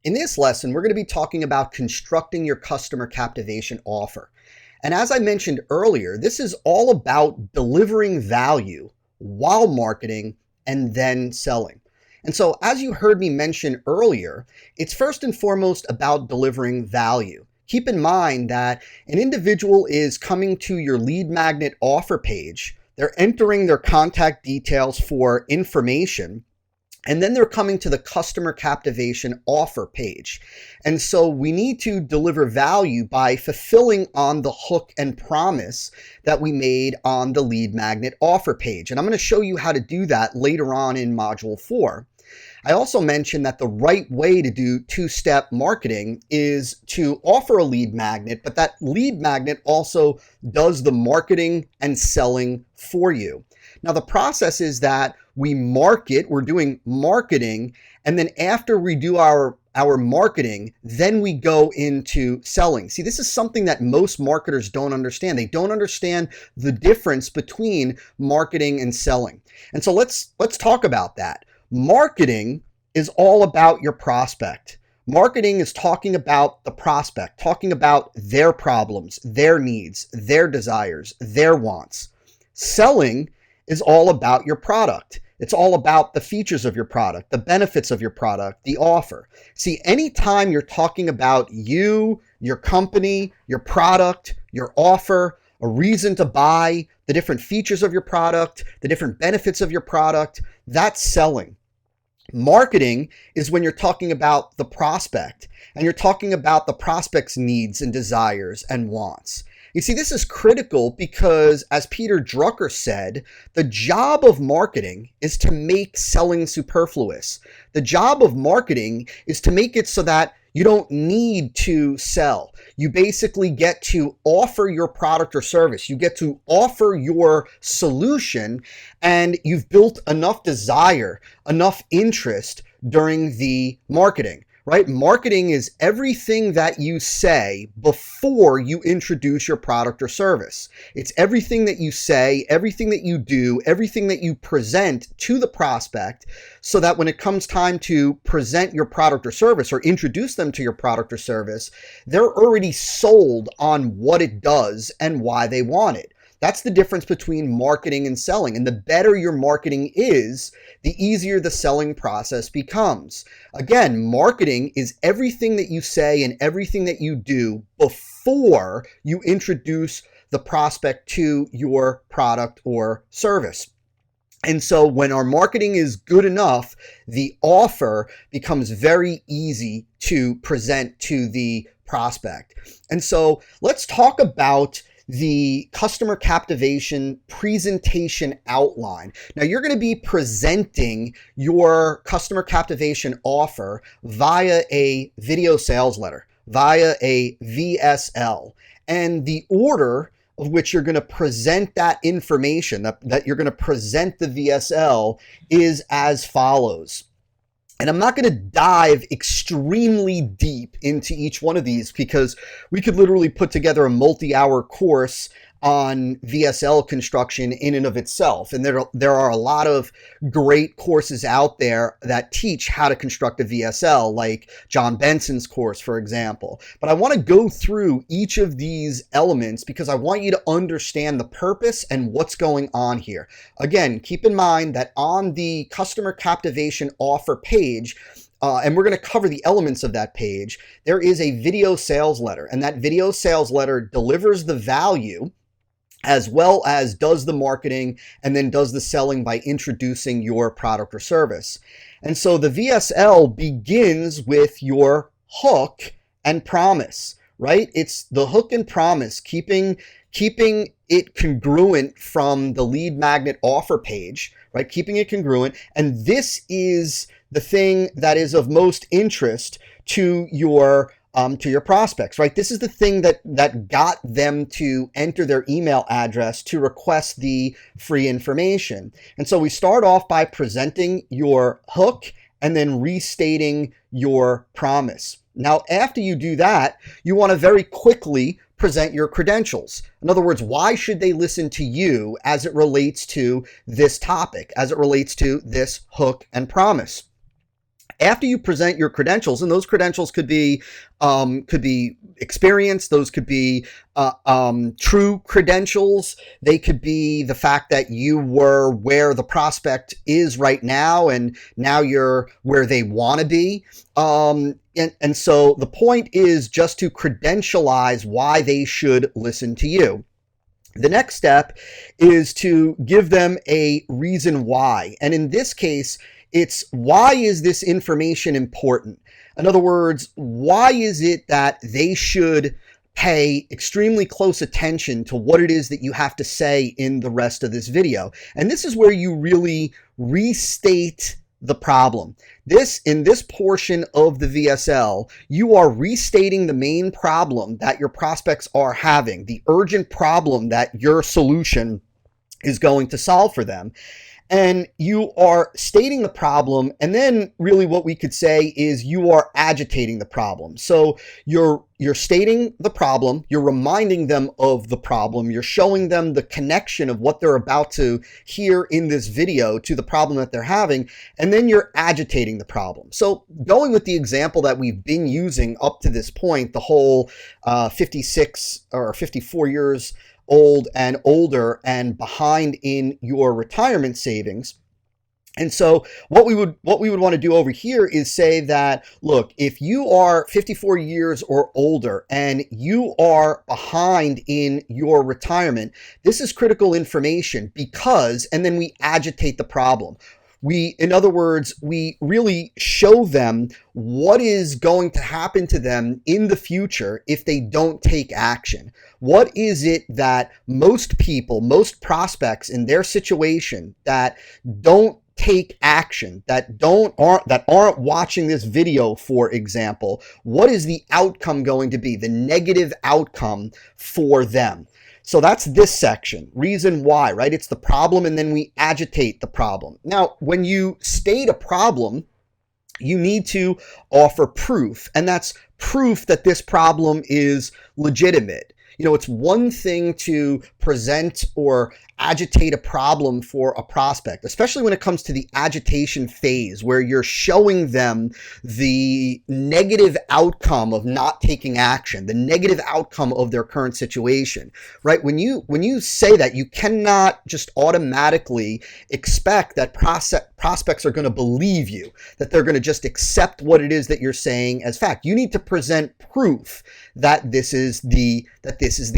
In this lesson, we're going to be talking about constructing your customer captivation offer. And as I mentioned earlier, this is all about delivering value while marketing and then selling. And so, as you heard me mention earlier, it's first and foremost about delivering value. Keep in mind that an individual is coming to your lead magnet offer page, they're entering their contact details for information, and then they're coming to the customer captivation offer page. And so we need to deliver value by fulfilling on the hook and promise that we made on the lead magnet offer page. And I'm going to show you how to do that later on in module 4. I also mentioned that the right way to do two-step marketing is to offer a lead magnet, but that lead magnet also does the marketing and selling for you. Now, the process is that we market, we're doing marketing, and then after we do our marketing, then we go into selling. See, this is something that most marketers don't understand. They don't understand the difference between marketing and selling. And so let's talk about that. Marketing is all about your prospect. Marketing is talking about the prospect, talking about their problems, their needs, their desires, their wants. Selling is all about your product. It's all about the features of your product, the benefits of your product, the offer. See, anytime you're talking about you, your company, your product, your offer, a reason to buy, the different features of your product, the different benefits of your product, that's selling. Marketing is when you're talking about the prospect and you're talking about the prospect's needs and desires and wants. You see, this is critical because, as Peter Drucker said, the job of marketing is to make selling superfluous. The job of marketing is to make it so that you don't need to sell. You basically get to offer your product or service. You get to offer your solution, and you've built enough desire, enough interest during the marketing. Right? Marketing is everything that you say before you introduce your product or service. It's everything that you say, everything that you do, everything that you present to the prospect, so that when it comes time to present your product or service or introduce them to your product or service, they're already sold on what it does and why they want it. That's the difference between marketing and selling. And the better your marketing is, the easier the selling process becomes. Again, marketing is everything that you say and everything that you do before you introduce the prospect to your product or service. And so when our marketing is good enough, the offer becomes very easy to present to the prospect. And so let's talk about the customer captivation presentation outline. Now, you're going to be presenting your customer captivation offer via a video sales letter, via a VSL. And the order of which you're going to present that information, that you're going to present the VSL, is as follows. And I'm not going to dive extremely deep into each one of these because we could literally put together a multi-hour course on VSL construction in and of itself. And there are a lot of great courses out there that teach how to construct a VSL, like John Benson's course, for example. But I want to go through each of these elements because I want you to understand the purpose and what's going on here. Again, keep in mind that on the customer captivation offer page, and we're going to cover the elements of that page, there is a video sales letter. And that video sales letter delivers the value as well as does the marketing and then does the selling by introducing your product or service. And so the VSL begins with your hook and promise, right? It's the hook and promise, keeping it congruent from the lead magnet offer page, right? Keeping it congruent. And this is the thing that is of most interest to your prospects, right? This is the thing that got them to enter their email address to request the free information. And so we start off by presenting your hook and then restating your promise. Now, after you do that, you want to very quickly present your credentials. In other words, why should they listen to you as it relates to this topic, as it relates to this hook and promise? After you present your credentials, and those credentials could be experience, those could be true credentials, they could be the fact that you were where the prospect is right now and now you're where they want to be. And so the point is just to credentialize why they should listen to you. The next step is to give them a reason why. And in this case, it's why is this information important? In other words, why is it that they should pay extremely close attention to what it is that you have to say in the rest of this video? And this is where you really restate the problem. In this portion of the VSL, you are restating the main problem that your prospects are having, the urgent problem that your solution is going to solve for them. And you are stating the problem, and then really what we could say is you are agitating the problem. So you're stating the problem, you're reminding them of the problem, you're showing them the connection of what they're about to hear in this video to the problem that they're having, and then you're agitating the problem. So going with the example that we've been using up to this point, the whole 56 or 54 years old and older and behind in your retirement savings. And so what we would want to do over here is say that, look, if you are 54 years or older and you are behind in your retirement, this is critical information because, and then we agitate the problem. In other words, we really show them what is going to happen to them in the future if they don't take action. What is it that most people, most prospects in their situation that don't take action, that aren't watching this video, for example, what is the outcome going to be, the negative outcome for them? So that's this section, reason why, right? It's the problem, and then we agitate the problem. Now, when you state a problem, you need to offer proof, and that's proof that this problem is legitimate. You know, it's one thing to present or agitate a problem for a prospect, especially when it comes to the agitation phase where you're showing them the negative outcome of not taking action, the negative outcome of their current situation, right? When you say that, you cannot just automatically expect that prospects are going to believe you, that they're going to just accept what it is that you're saying as fact. You need to present proof that this is the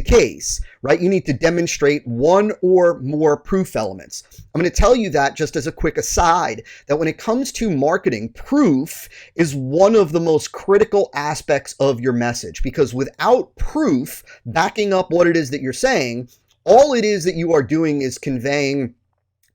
case, right? You need to demonstrate one or more proof elements. I'm going to tell you that just as a quick aside, that when it comes to marketing, proof is one of the most critical aspects of your message, because without proof backing up what it is that you're saying, all it is that you are doing is conveying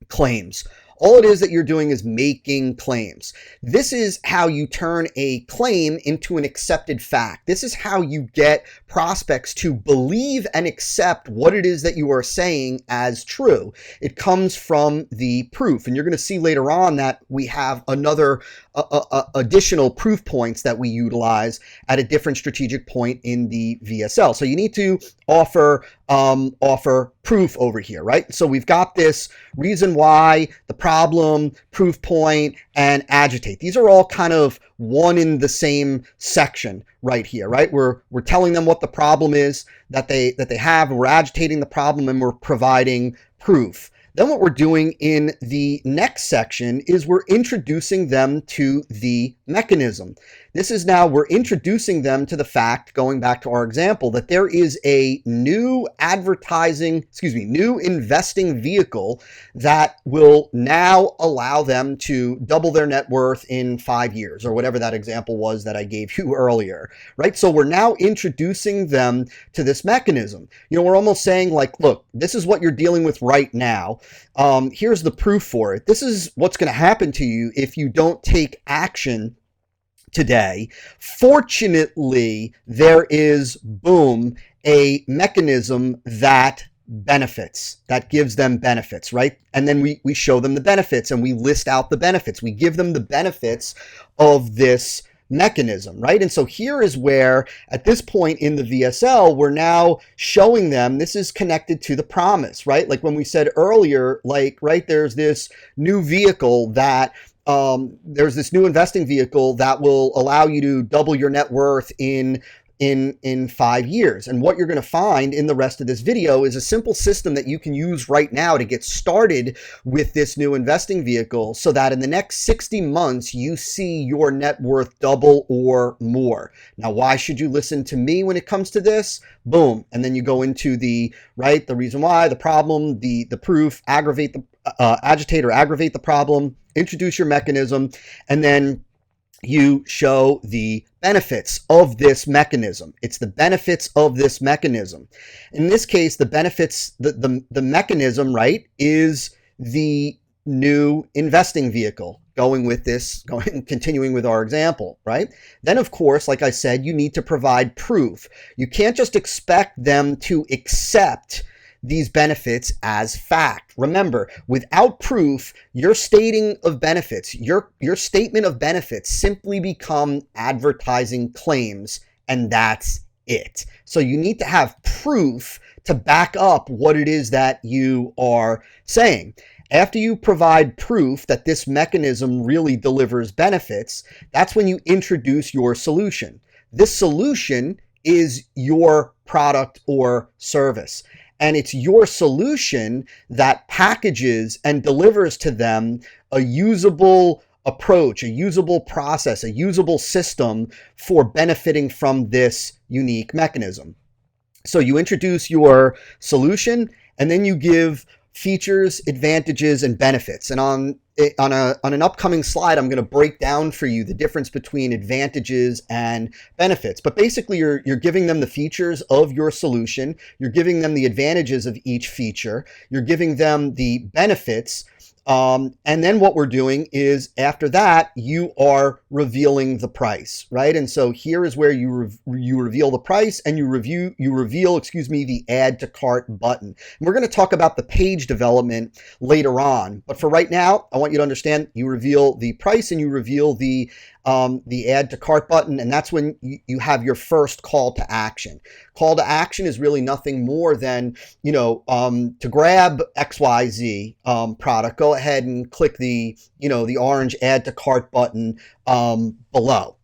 claims. All it is that you're doing is making claims. This is how you turn a claim into an accepted fact. This is how you get prospects to believe and accept what it is that you are saying as true. It comes from the proof. And you're going to see later on that we have another additional proof points that we utilize at a different strategic point in the VSL. So you need to offer proof over here, right? So we've got this reason why, the problem, proof point, and agitate. These are all kind of one in the same section right here, right? We're telling them what the problem is that they have, and we're agitating the problem, and we're providing proof. Then what we're doing in the next section is we're introducing them to the mechanism. This is now, we're introducing them to the fact, going back to our example, that there is a new new investing vehicle that will now allow them to double their net worth in 5 years, or whatever that example was that I gave you earlier, right? So we're now introducing them to this mechanism. You know, we're almost saying like, look, this is what you're dealing with right now. Here's the proof for it. This is what's going to happen to you if you don't take action today. Fortunately, there is, boom, a mechanism that gives them benefits, right? And then we show them the benefits, and we list out the benefits. We give them the benefits of this mechanism, right? And so here is where, at this point in the VSL, we're now showing them this is connected to the promise, right? Like when we said earlier, like, right, there's this new vehicle that there's this new investing vehicle that will allow you to double your net worth in 5 years. And what you're going to find in the rest of this video is a simple system that you can use right now to get started with this new investing vehicle so that in the next 60 months, you see your net worth double or more. Now, why should you listen to me when it comes to this? Boom. And then you go into the reason why, the problem, the proof, agitate or aggravate the problem, introduce your mechanism, and then you show the benefits of this mechanism. It's the benefits of this mechanism. In this case, the benefits, the mechanism, right, is the new investing vehicle. Continuing with our example, right? Then, of course, like I said, you need to provide proof. You can't just expect them to accept these benefits as fact. Remember, without proof, your statement of benefits simply become advertising claims, and that's it. So you need to have proof to back up what it is that you are saying. After you provide proof that this mechanism really delivers benefits, that's when you introduce your solution. This solution is your product or service. And it's your solution that packages and delivers to them a usable approach, a usable process, a usable system for benefiting from this unique mechanism. So you introduce your solution, and then you give features, advantages, and benefits. And on an upcoming slide, I'm going to break down for you the difference between advantages and benefits. But basically, you're giving them the features of your solution. You're giving them the advantages of each feature. You're giving them the benefits. And then what we're doing is, after that, you are revealing the price, right? And so here is where you reveal the price, and you reveal, the add to cart button. And we're going to talk about the page development later on. But for right now, I want you to understand, you reveal the price and you reveal the add to cart button, and that's when you have your first call to action. Call to action is really nothing more than, to grab XYZ product, go ahead and click the orange add to cart button below.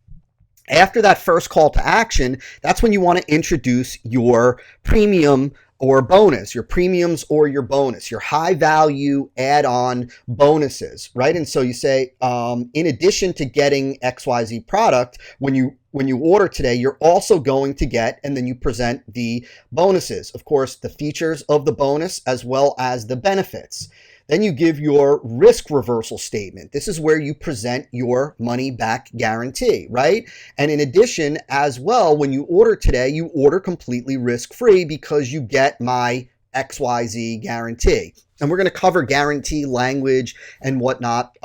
After that first call to action, that's when you want to introduce your premium or bonus, your premiums or your bonus, your high value add-on bonuses, right? And so you say, in addition to getting XYZ product, when you order today, you're also going to get, and then you present the bonuses, of course, the features of the bonus as well as the benefits. Then you give your risk reversal statement. This is where you present your money back guarantee, right? And in addition, as well, when you order today, you order completely risk-free because you get my XYZ guarantee. And we're going to cover guarantee language and whatnot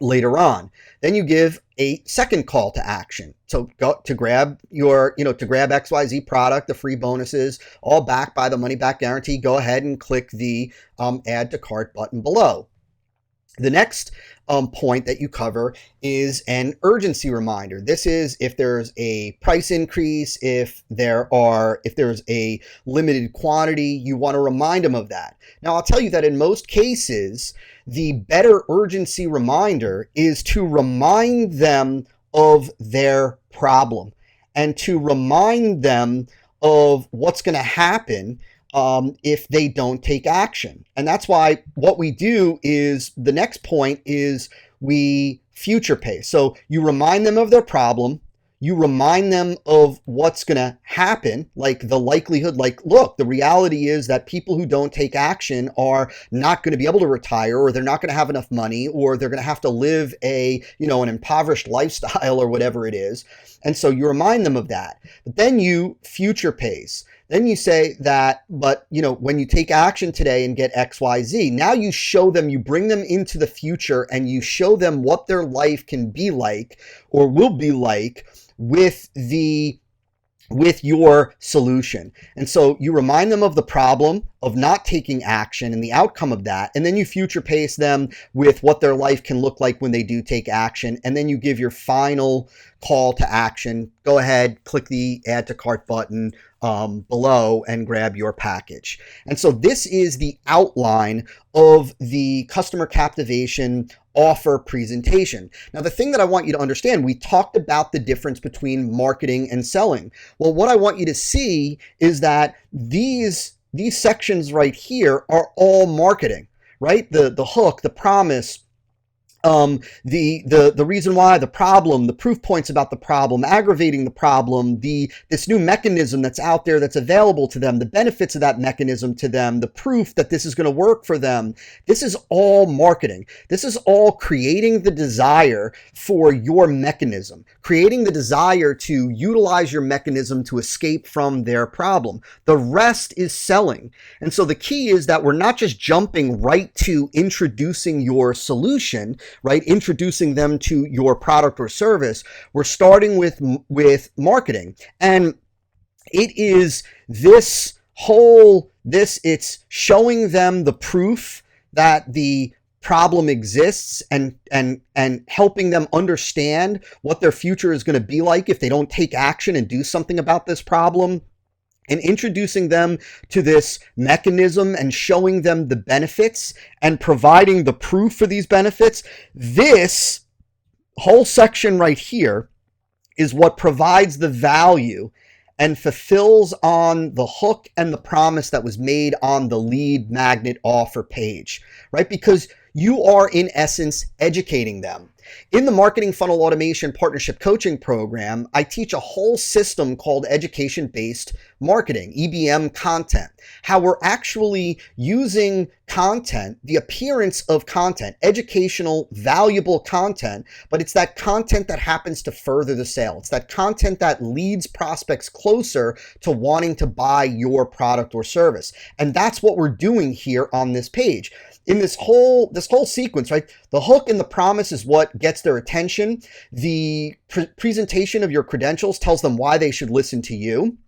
later on. Then you give a second call to action. So go to grab grab XYZ product, the free bonuses, all backed by the money back guarantee. Go ahead and click the add to cart button below. The next point that you cover is an urgency reminder. This is if there's a price increase, if there's a limited quantity, you want to remind them of that. Now, I'll tell you that in most cases, the better urgency reminder is to remind them of their problem and to remind them of what's going to happen if they don't take action. And that's why what we do is, the next point is we future pace. So you remind them of their problem. You remind them of what's going to happen, like the likelihood, like, look, the reality is that people who don't take action are not going to be able to retire, or they're not going to have enough money, or they're going to have to live an impoverished lifestyle or whatever it is. And so you remind them of that. But then you future pace. Then you say that, but when you take action today and get XYZ, now you show them, you bring them into the future and you show them what their life can be like or will be like with your solution. And so you remind them of the problem, of not taking action and the outcome of that. And then you future pace them with what their life can look like when they do take action. And then you give your final call to action. Go ahead, click the add to cart button below and grab your package. And so this is the outline of the customer captivation offer presentation. Now, the thing that I want you to understand, we talked about the difference between marketing and selling. Well, what I want you to see is that these sections right here are all marketing, right? The hook, the promise, the reason why, the problem, the proof points about the problem, aggravating the problem, this new mechanism that's out there that's available to them, the benefits of that mechanism to them, the proof that this is going to work for them. This is all marketing. This is all creating the desire for your mechanism, creating the desire to utilize your mechanism to escape from their problem. The rest is selling. And so the key is that we're not just jumping right to introducing your solution, right? Introducing them to your product or service. We're starting with marketing. And it is it's showing them the proof that the problem exists and helping them understand what their future is going to be like if they don't take action and do something about this problem, and introducing them to this mechanism and showing them the benefits and providing the proof for these benefits. This whole section right here is what provides the value and fulfills on the hook and the promise that was made on the lead magnet offer page, right? Because you are, in essence, educating them. In the Marketing Funnel Automation Partnership Coaching Program, I teach a whole system called Education-Based Marketing, EBM content, how we're actually using content, the appearance of content, educational, valuable content, but it's that content that happens to further the sale. It's that content that leads prospects closer to wanting to buy your product or service. And that's what we're doing here on this page. In this whole sequence, right? The hook and the promise is what gets their attention. The presentation of your credentials tells them why they should listen to you.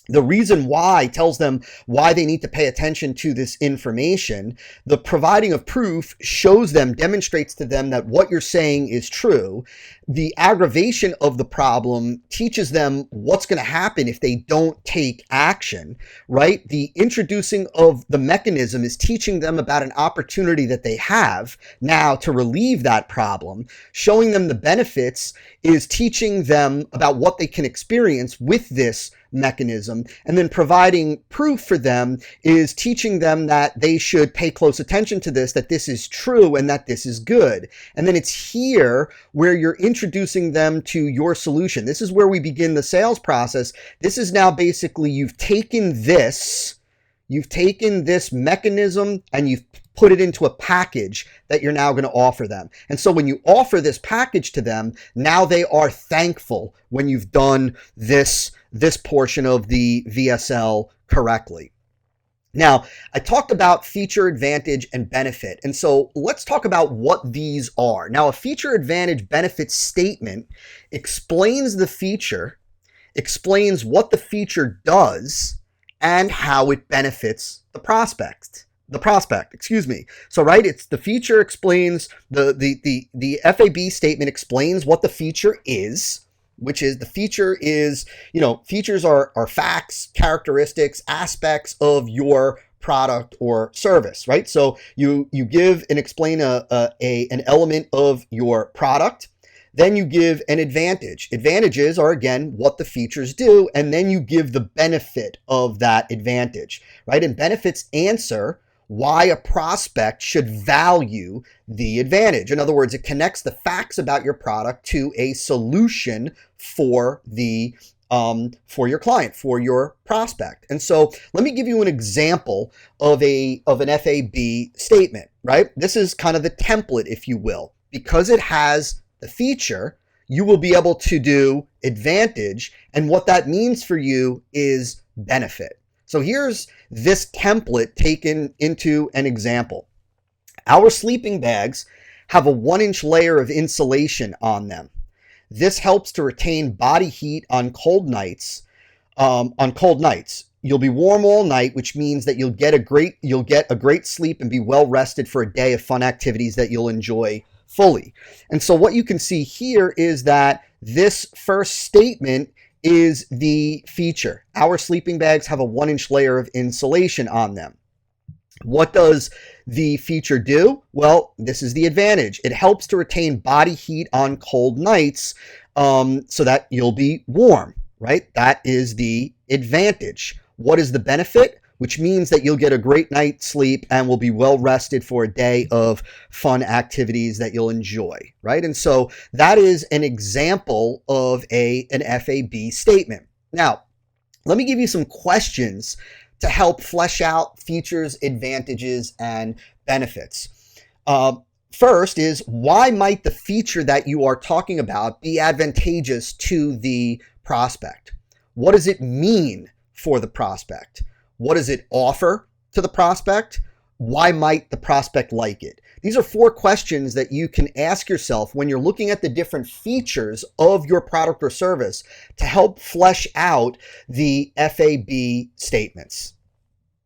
The reason why tells them why they need to pay attention to this information. The providing of proof shows them, demonstrates to them that what you're saying is true. The aggravation of the problem teaches them what's going to happen if they don't take action, right? The introducing of the mechanism is teaching them about an opportunity that they have now to relieve that problem. Showing them the benefits is teaching them about what they can experience with this mechanism, and then providing proof for them is teaching them that they should pay close attention to this, that this is true and that this is good. And then it's here where you're introducing them to your solution. This is where we begin the sales process. This is now basically you've taken this mechanism and you've put it into a package that you're now going to offer them. And so when you offer this package to them, now they are thankful when you've done this portion of the VSL correctly. Now, I talked about feature, advantage, and benefit. And so let's talk about what these are. Now, a feature, advantage, benefit statement explains the feature, explains what the feature does, and how it benefits the prospect. So, right, it's the feature explains, the FAB statement explains what the feature is, which is the feature is, features are facts, characteristics, aspects of your product or service, right? So you give and explain an element of your product. Then you give an advantage. Advantages are, again, what the features do, and then you give the benefit of that advantage, right? And benefits answer why a prospect should value the advantage. In other words, it connects the facts about your product to a solution for your client, for your prospect. And so let me give you an example of an FAB statement, right? This is kind of the template, if you will. Because it has the feature, you will be able to do advantage, and what that means for you is benefit. So here's this template taken into an example. Our sleeping bags have a 1-inch layer of insulation on them. This helps to retain body heat on cold nights. You'll be warm all night, which means that you'll get a great sleep and be well rested for a day of fun activities that you'll enjoy fully. And so what you can see here is that this first statement is the feature. Our sleeping bags have a 1-inch layer of insulation on them. What does the feature do? Well, this is the advantage. It helps to retain body heat on cold nights so that you'll be warm, right? That is the advantage. What is the benefit? Which means that you'll get a great night's sleep and will be well rested for a day of fun activities that you'll enjoy, right? And so that is an example of an FAB statement. Now, let me give you some questions to help flesh out features, advantages, and benefits. First is, why might the feature that you are talking about be advantageous to the prospect? What does it mean for the prospect? What does it offer to the prospect? Why might the prospect like it? These are 4 questions that you can ask yourself when you're looking at the different features of your product or service to help flesh out the FAB statements.